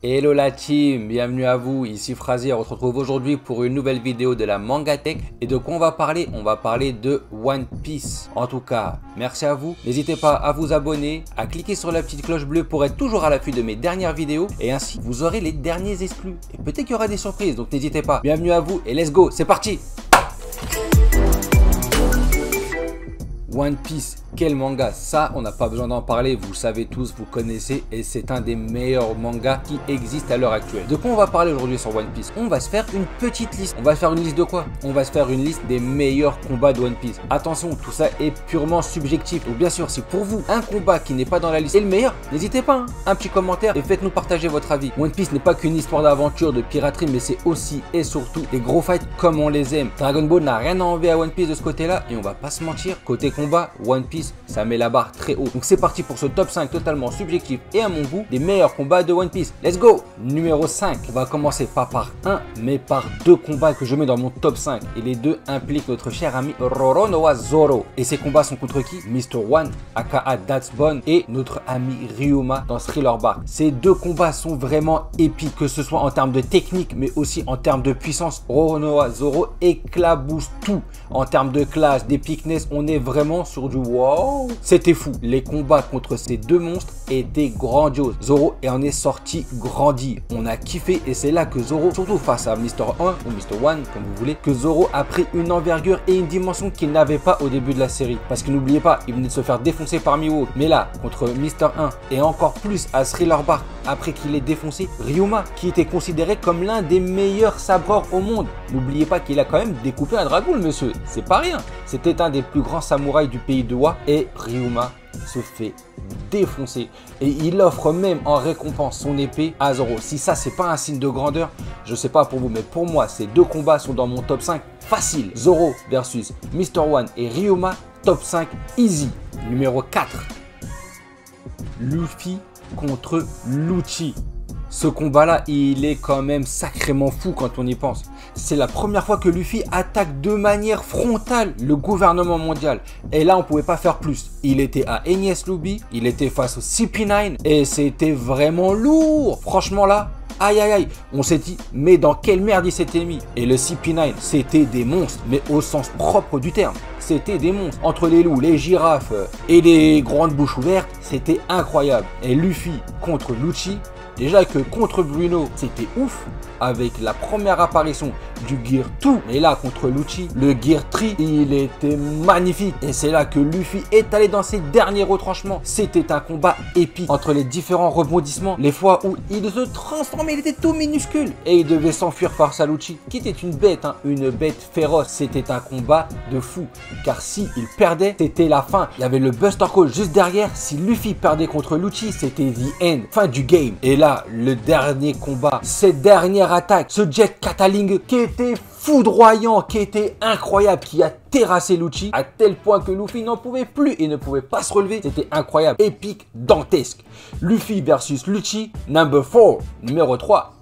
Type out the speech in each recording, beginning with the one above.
Hello la team, bienvenue à vous, ici Frazier, on se retrouve aujourd'hui pour une nouvelle vidéo de la Manga Tech. Et de quoi on va parler? On va parler de One Piece. En tout cas, merci à vous, n'hésitez pas à vous abonner, à cliquer sur la petite cloche bleue pour être toujours à l'affût de mes dernières vidéos. Et ainsi, vous aurez les derniers exclus. Et peut-être qu'il y aura des surprises, donc n'hésitez pas. Bienvenue à vous et let's go, c'est parti! One Piece, quel manga, ça on n'a pas besoin d'en parler, vous le savez tous, vous connaissez et c'est un des meilleurs mangas qui existent à l'heure actuelle. De quoi on va parler aujourd'hui sur One Piece? On va se faire une petite liste. On va se faire une liste de quoi? On va se faire une liste des meilleurs combats de One Piece. Attention, tout ça est purement subjectif. Donc bien sûr, si pour vous, un combat qui n'est pas dans la liste est le meilleur, n'hésitez pas, un petit commentaire et faites-nous partager votre avis. One Piece n'est pas qu'une histoire d'aventure, de piraterie, mais c'est aussi et surtout des gros fights comme on les aime. Dragon Ball n'a rien à envier à One Piece de ce côté-là et on va pas se mentir, côté combat, One Piece, ça met la barre très haut. Donc c'est parti pour ce top 5 totalement subjectif et à mon goût des meilleurs combats de One Piece. Let's go! Numéro 5, on va commencer pas par un, mais par deux combats que je mets dans mon top 5. Et les deux impliquent notre cher ami Roronoa Zoro. Et ces combats sont contre qui? Mr. One, aka That's Bone, et notre ami Ryuma dans Thriller Bark. Ces deux combats sont vraiment épiques, que ce soit en termes de technique, mais aussi en termes de puissance. Roronoa Zoro éclabousse tout. En termes de classe, d'épicness, on est vraiment sur du wow. C'était fou. Les combats contre ces deux monstres étaient grandioses. Zoro en est sorti grandi. On a kiffé et c'est là que Zoro, surtout face à Mr. 1 ou Mr. One, comme vous voulez, que Zoro a pris une envergure et une dimension qu'il n'avait pas au début de la série. Parce que n'oubliez pas, il venait de se faire défoncer par Mihawk. Mais là, contre Mr. 1 et encore plus à Thriller Bark, après qu'il ait défoncé Ryuma, qui était considéré comme l'un des meilleurs sabreurs au monde. N'oubliez pas qu'il a quand même découpé un dragon, le monsieur. C'est pas rien. C'était un des plus grands samouraïs du pays de Wa et Ryuma se fait défoncer. Et il offre même en récompense son épée à Zoro. Si ça, c'est pas un signe de grandeur, je sais pas pour vous, mais pour moi, ces deux combats sont dans mon top 5 facile. Zoro versus Mr. One et Ryuma, top 5 easy. Numéro 4. Luffy contre Lucci. Ce combat-là, il est quand même sacrément fou quand on y pense. C'est la première fois que Luffy attaque de manière frontale le gouvernement mondial. Et là, on pouvait pas faire plus. Il était à Enies Lobby, il était face au CP9 et c'était vraiment lourd. Franchement là, aïe aïe aïe, on s'est dit, mais dans quelle merde il s'était mis? Et le CP9, c'était des monstres, mais au sens propre du terme. C'était des monstres. Entre les loups, les girafes et les grandes bouches ouvertes, c'était incroyable. Et Luffy contre Lucci, déjà que contre Bruno, c'était ouf. Avec la première apparition du Gear 2. Et là, contre Lucci, le Gear 3, il était magnifique. Et c'est là que Luffy est allé dans ses derniers retranchements. C'était un combat épique. Entre les différents rebondissements, les fois où il se transformait, il était tout minuscule. Et il devait s'enfuir face à Lucci, qui était une bête, une bête féroce. C'était un combat de fou. Car si il perdait, c'était la fin. Il y avait le Buster Call juste derrière. Si Luffy perdait contre Lucci, c'était the end. Fin du game. Et là, le dernier combat, cette dernière attaque, ce jet Cataling qui était foudroyant, qui était incroyable, qui a terrassé Lucci à tel point que Luffy n'en pouvait plus et ne pouvait pas se relever. C'était incroyable, épique, dantesque. Luffy versus Lucci, number 4, numéro 3.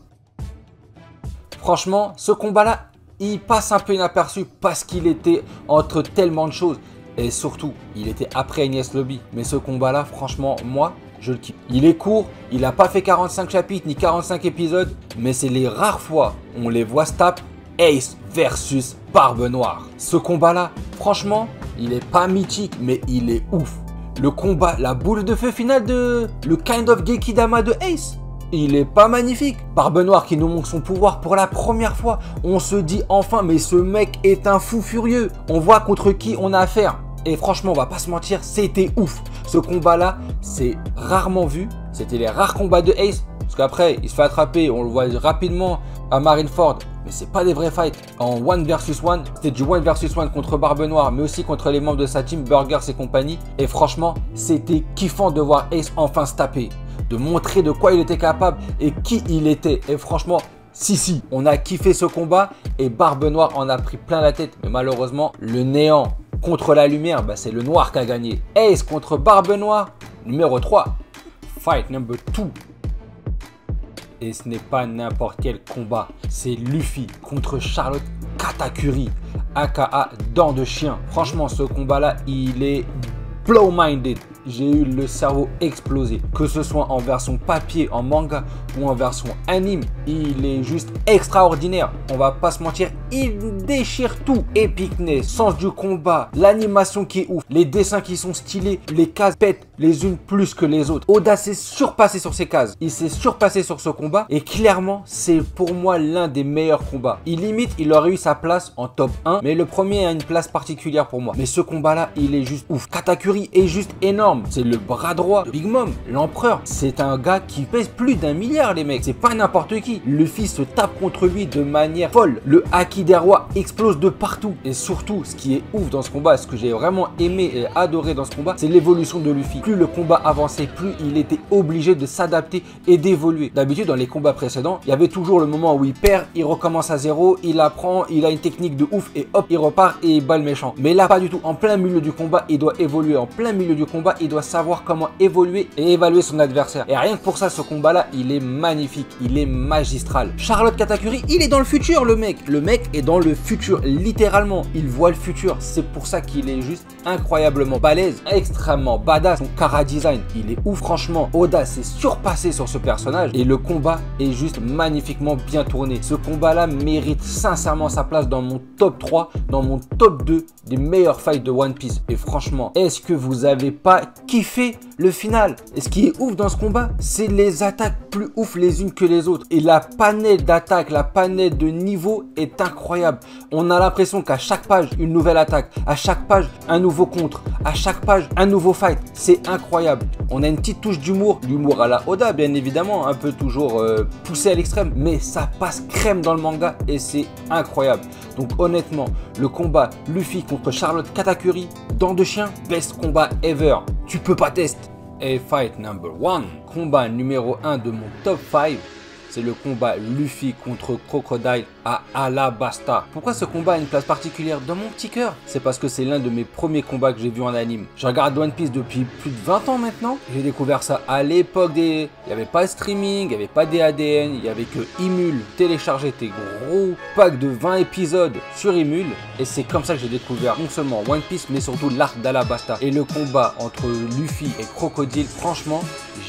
Franchement, ce combat-là, il passe un peu inaperçu parce qu'il était entre tellement de choses. Et surtout, il était après Enies Lobby. Mais ce combat-là, franchement, moi, je le kiffe. Il est court, il n'a pas fait 45 chapitres ni 45 épisodes, mais c'est les rares fois où on les voit se taper Ace versus Barbe Noire. Ce combat-là, franchement, il n'est pas mythique, mais il est ouf. Le combat, la boule de feu finale de le Kind of Gekidama de Ace, il est pas magnifique. Barbe Noire qui nous montre son pouvoir pour la première fois. On se dit enfin, mais ce mec est un fou furieux. On voit contre qui on a affaire. Et franchement, on va pas se mentir, c'était ouf. Ce combat-là, c'est rarement vu. C'était les rares combats de Ace. Parce qu'après, il se fait attraper, on le voit rapidement à Marineford. Mais c'est pas des vrais fights. En 1 vs 1, c'était du 1 vs 1 contre Barbe Noire, mais aussi contre les membres de sa team, Burgers et compagnie. Et franchement, c'était kiffant de voir Ace enfin se taper. De montrer de quoi il était capable et qui il était. Et franchement, si, on a kiffé ce combat et Barbe Noire en a pris plein la tête. Mais malheureusement, le néant contre la lumière, c'est le noir qui a gagné. Ace contre Barbe Noire, numéro 3. Fight number 2. Et ce n'est pas n'importe quel combat. C'est Luffy contre Charlotte Katakuri, aka Dents de Chien. Franchement, ce combat-là, il est blow-minded. j'ai eu le cerveau explosé. Que ce soit en version papier, en manga ou en version anime, il est juste extraordinaire. On va pas se mentir, il déchire tout. Epicness, sens du combat, l'animation qui est ouf, les dessins qui sont stylés, les cases pètent les unes plus que les autres. Oda s'est surpassé sur ses cases, il s'est surpassé sur ce combat et clairement c'est pour moi l'un des meilleurs combats. Il aurait eu sa place en top 1, mais le premier a une place particulière pour moi. Mais ce combat là, il est juste ouf. Katakuri est juste énorme, c'est le bras droit de Big Mom, l'empereur. C'est un gars qui pèse plus d'1 milliard les mecs, c'est pas n'importe qui. Luffy se tape contre lui de manière folle, le haki des rois explose de partout. Et surtout, ce qui est ouf dans ce combat, ce que j'ai vraiment aimé et adoré dans ce combat, c'est l'évolution de Luffy. Plus le combat avançait, plus il était obligé de s'adapter et d'évoluer. D'habitude, dans les combats précédents, il y avait toujours le moment où il perd, il recommence à zéro, il apprend, il a une technique de ouf et hop, il repart et il bat le méchant. Mais là, pas du tout. En plein milieu du combat, il doit évoluer. En plein milieu du combat, il doit savoir comment évoluer et évaluer son adversaire. Et rien que pour ça, ce combat-là, il est magnifique, il est magistral. Charlotte Katakuri, il est dans le futur, le mec. Le mec est dans le futur, littéralement. Il voit le futur. C'est pour ça qu'il est juste incroyablement balèze, extrêmement badass. Son chara design, il est ouf. Franchement, Oda s'est surpassé sur ce personnage et le combat est juste magnifiquement bien tourné. Ce combat-là mérite sincèrement sa place dans mon top 3, dans mon top 2 des meilleurs fights de One Piece. Et franchement, est-ce que vous avez pas kiffé le final? Et ce qui est ouf dans ce combat, c'est les attaques plus ouf les unes que les autres. Et la panel d'attaques, la panel de niveau est incroyable. On a l'impression qu'à chaque page, une nouvelle attaque. À chaque page, un nouveau contre. À chaque page, un nouveau fight. C'est incroyable. On a une petite touche d'humour. L'humour à la Oda, bien évidemment. Un peu toujours poussé à l'extrême. Mais ça passe crème dans le manga et c'est incroyable. Donc honnêtement, le combat Luffy contre Charlotte Katakuri, dents de chien, best combat ever. Tu peux pas tester. Et fight number 1, combat numéro 1 de mon top 5, c'est le combat Luffy contre Crocodile à Alabasta. Pourquoi ce combat a une place particulière dans mon petit cœur? C'est parce que c'est l'un de mes premiers combats que j'ai vu en anime. Je regarde One Piece depuis plus de 20 ans maintenant. J'ai découvert ça à l'époque des... Il n'y avait pas de streaming, il n'y avait pas des ADN, il n'y avait que Emule. Télécharger tes gros packs de 20 épisodes sur Emule. Et c'est comme ça que j'ai découvert non seulement One Piece, mais surtout l'arc d'Alabasta. Et le combat entre Luffy et Crocodile, franchement,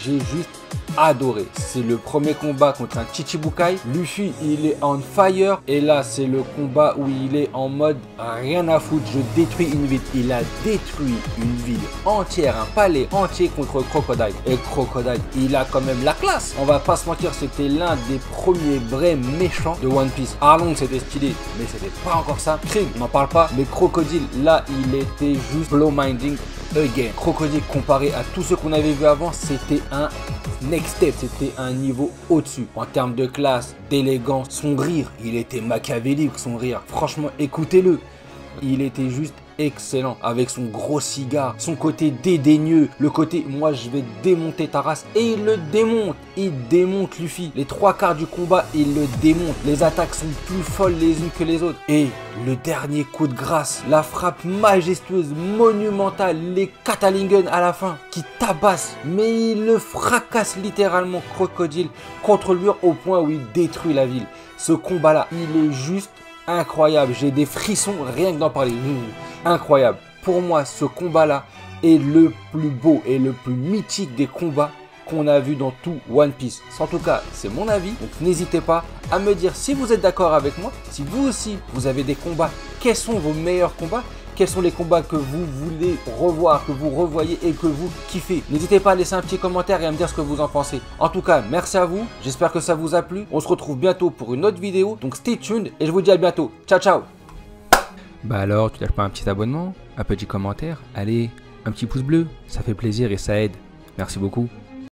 j'ai juste adoré. C'est le premier combat contre un Chichibukai. Luffy, il est on fire. Et là, c'est le combat où il est en mode rien à foutre. Je détruis une ville. Il a détruit une ville entière, un palais entier contre Crocodile. Et Crocodile, il a quand même la classe. On va pas se mentir, c'était l'un des premiers vrais méchants de One Piece. Arlong, c'était stylé, mais c'était pas encore ça. Krieg, on n'en parle pas. Mais Crocodile, là, il était juste blow minding again. Crocodile, comparé à tous ceux qu'on avait vu avant, c'était un next step, c'était un niveau au-dessus. En termes de classe, d'élégance, son rire, il était machiavélique, son rire. Franchement, écoutez-le. Il était juste excellent avec son gros cigare, son côté dédaigneux, le côté moi je vais démonter ta race, et il démonte Luffy. Les 3/4 du combat, il le démonte. Les attaques sont plus folles les unes que les autres. Et le dernier coup de grâce, la frappe majestueuse, monumentale, les Katalingen à la fin qui tabassent, mais il le fracasse littéralement Crocodile contre lui au point où il détruit la ville. Ce combat là, il est juste incroyable, j'ai des frissons rien que d'en parler. Incroyable. Pour moi, ce combat-là est le plus beau et le plus mythique des combats qu'on a vu dans tout One Piece. En tout cas, c'est mon avis. Donc n'hésitez pas à me dire si vous êtes d'accord avec moi. Si vous aussi, vous avez des combats, quels sont vos meilleurs combats? Quels sont les combats que vous voulez revoir, que vous revoyez et que vous kiffez? N'hésitez pas à laisser un petit commentaire et à me dire ce que vous en pensez. En tout cas, merci à vous. J'espère que ça vous a plu. On se retrouve bientôt pour une autre vidéo. Donc stay tuned et je vous dis à bientôt. Ciao, ciao. Bah alors, tu lâches pas un petit abonnement, un petit commentaire? Allez, un petit pouce bleu, ça fait plaisir et ça aide. Merci beaucoup.